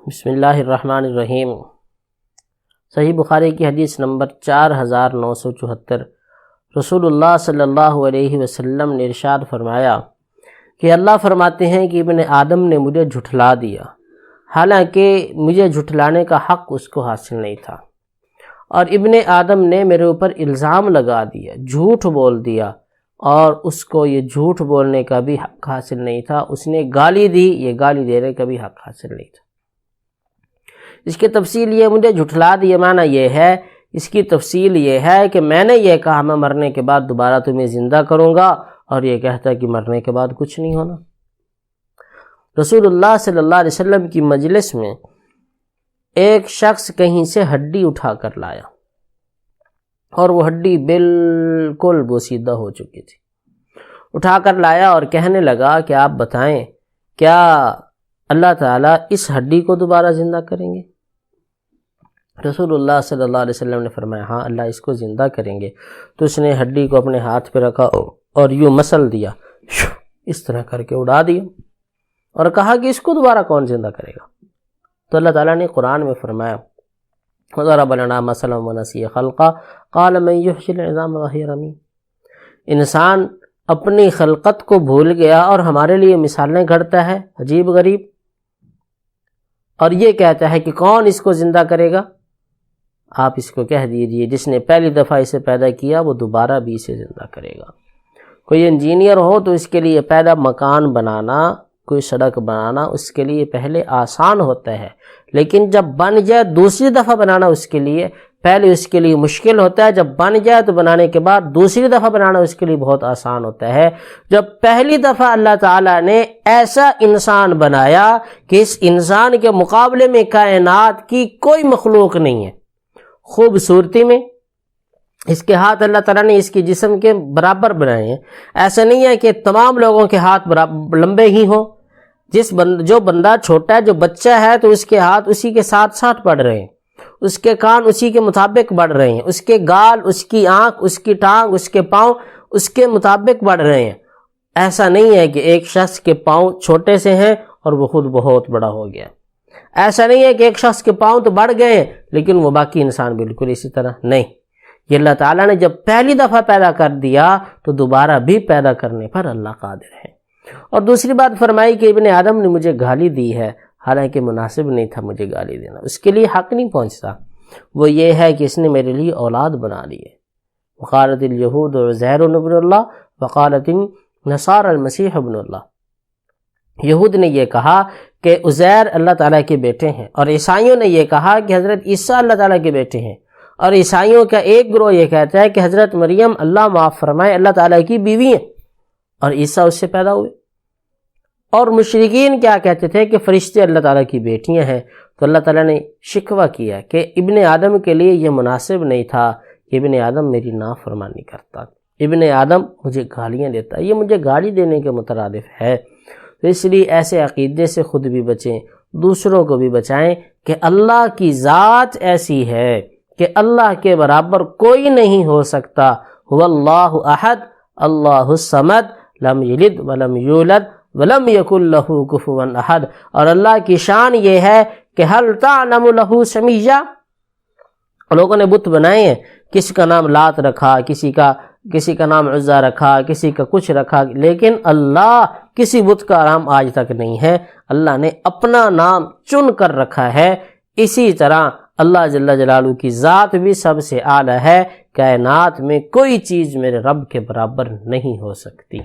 بسم اللہ الرحمن الرحیم۔ صحیح بخاری کی حدیث نمبر 4974۔ رسول اللہ صلی اللہ علیہ وسلم نے ارشاد فرمایا کہ اللہ فرماتے ہیں کہ ابن آدم نے مجھے جھٹلا دیا، حالانکہ مجھے جھٹلانے کا حق اس کو حاصل نہیں تھا، اور ابن آدم نے میرے اوپر الزام لگا دیا، جھوٹ بول دیا، اور اس کو یہ جھوٹ بولنے کا بھی حق حاصل نہیں تھا۔ اس نے گالی دی، یہ گالی دینے کا بھی حق حاصل نہیں تھا۔ اس کی تفصیل یہ مجھے جھٹلا دیا معنی یہ ہے، اس کی تفصیل یہ ہے کہ میں نے یہ کہا میں مرنے کے بعد دوبارہ تمہیں زندہ کروں گا، اور یہ کہتا ہے کہ مرنے کے بعد کچھ نہیں ہونا۔ رسول اللہ صلی اللہ علیہ وسلم کی مجلس میں ایک شخص کہیں سے ہڈی اٹھا کر لایا، اور وہ ہڈی بالکل بوسیدہ ہو چکی تھی۔ اٹھا کر لایا اور کہنے لگا کہ آپ بتائیں کیا اللہ تعالیٰ اس ہڈی کو دوبارہ زندہ کریں گے؟ رسول اللہ صلی اللہ علیہ وسلم نے فرمایا ہاں اللہ اس کو زندہ کریں گے۔ تو اس نے ہڈی کو اپنے ہاتھ پہ رکھا اور یوں مسل دیا، اس طرح کر کے اڑا دیا، اور کہا کہ اس کو دوبارہ کون زندہ کرے گا؟ تو اللہ تعالیٰ نے قرآن میں فرمایا وَضَرَبَ لَنَا مَثَلًا وَنَسِيَ خَلْقًا قَالَ مَن يُحْيِي الْعِظَامَ وَهِيَ رَمِيمٌ۔ انسان اپنی خلقت کو بھول گیا اور ہمارے لیے مثالیں گھڑتا ہے عجیب غریب، اور یہ کہتا ہے کہ کون اس کو زندہ کرے گا؟ آپ اس کو کہہ دیجئے جس نے پہلی دفعہ اسے پیدا کیا وہ دوبارہ بھی اسے زندہ کرے گا۔ کوئی انجینئر ہو تو اس کے لیے پہلا مکان بنانا، کوئی سڑک بنانا اس کے لیے پہلے آسان ہوتا ہے، لیکن جب بن جائے دوسری دفعہ بنانا اس کے لیے پہلے اس کے لیے مشکل ہوتا ہے، جب بن جائے تو بنانے کے بعد دوسری دفعہ بنانا اس کے لیے بہت آسان ہوتا ہے۔ جب پہلی دفعہ اللہ تعالیٰ نے ایسا انسان بنایا کہ اس انسان کے مقابلے میں کائنات کی کوئی مخلوق نہیں ہے، خوبصورتی میں اس کے ہاتھ اللہ تعالیٰ نے اس کی جسم کے برابر بنائے ہیں، ایسا نہیں ہے کہ تمام لوگوں کے ہاتھ لمبے ہی ہوں۔ جو بندہ چھوٹا ہے، جو بچہ ہے، تو اس کے ہاتھ اسی کے ساتھ ساتھ بڑھ رہے ہیں، اس کے کان اسی کے مطابق بڑھ رہے ہیں، اس کے گال، اس کی آنکھ، اس کی ٹانگ، اس کے پاؤں اس کے مطابق بڑھ رہے ہیں۔ ایسا نہیں ہے کہ ایک شخص کے پاؤں چھوٹے سے ہیں اور وہ خود بہت بڑا ہو گیا۔ ایسا نہیں ہے کہ ایک شخص کے پاؤں تو بڑھ گئے ہیں لیکن وہ باقی انسان بالکل اسی طرح نہیں۔ یہ اللہ تعالیٰ نے جب پہلی دفعہ پیدا کر دیا تو دوبارہ بھی پیدا کرنے پر اللہ قادر ہے۔ اور دوسری بات فرمائی کہ ابن آدم نے مجھے گالی دی ہے، حالانکہ مناسب نہیں تھا مجھے گالی دینا، اس کے لیے حق نہیں پہنچتا۔ وہ یہ ہے کہ اس نے میرے لیے اولاد بنا لی ہے۔ وقالت الیہود عزیر ابن اللہ وقالت النصارى المسیح ابن اللہ۔ یہود نے یہ کہا کہ عزیر اللہ تعالیٰ کے بیٹے ہیں، اور عیسائیوں نے یہ کہا کہ حضرت عیسیٰ اللہ تعالیٰ کے بیٹے ہیں، اور عیسائیوں کا ایک گروہ یہ کہتا ہے کہ حضرت مریم اللہ معاف فرمائے اللہ تعالیٰ کی بیوی ہیں، اور عیسیٰ اس سے پیدا ہوئے۔ اور مشرکین کیا کہتے تھے کہ فرشتے اللہ تعالیٰ کی بیٹیاں ہیں۔ تو اللہ تعالیٰ نے شکوہ کیا کہ ابن آدم کے لیے یہ مناسب نہیں تھا کہ ابن آدم میری نافرمانی کرتا، ابن آدم مجھے گالیاں دیتا، یہ مجھے گالی دینے کے مترادف ہے۔ تو اس لیے ایسے عقیدے سے خود بھی بچیں، دوسروں کو بھی بچائیں کہ اللہ کی ذات ایسی ہے کہ اللہ کے برابر کوئی نہیں ہو سکتا۔ هو اللہ احد اللہ الصمد لم یلد ولم یولد ولم یکن لہ کفوا احد۔ اور اللہ کی شان یہ ہے کہ هل تعلم لہ سمیہ۔ لوگوں نے بت بنائے ہیں، کسی کا نام لات رکھا، کسی کا نام عزا رکھا، کسی کا کچھ رکھا، لیکن اللہ کسی بت کا نام آج تک نہیں ہے۔ اللہ نے اپنا نام چن کر رکھا ہے۔ اسی طرح اللہ جل جلالہ کی ذات بھی سب سے اعلیٰ ہے۔ کائنات میں کوئی چیز میرے رب کے برابر نہیں ہو سکتی۔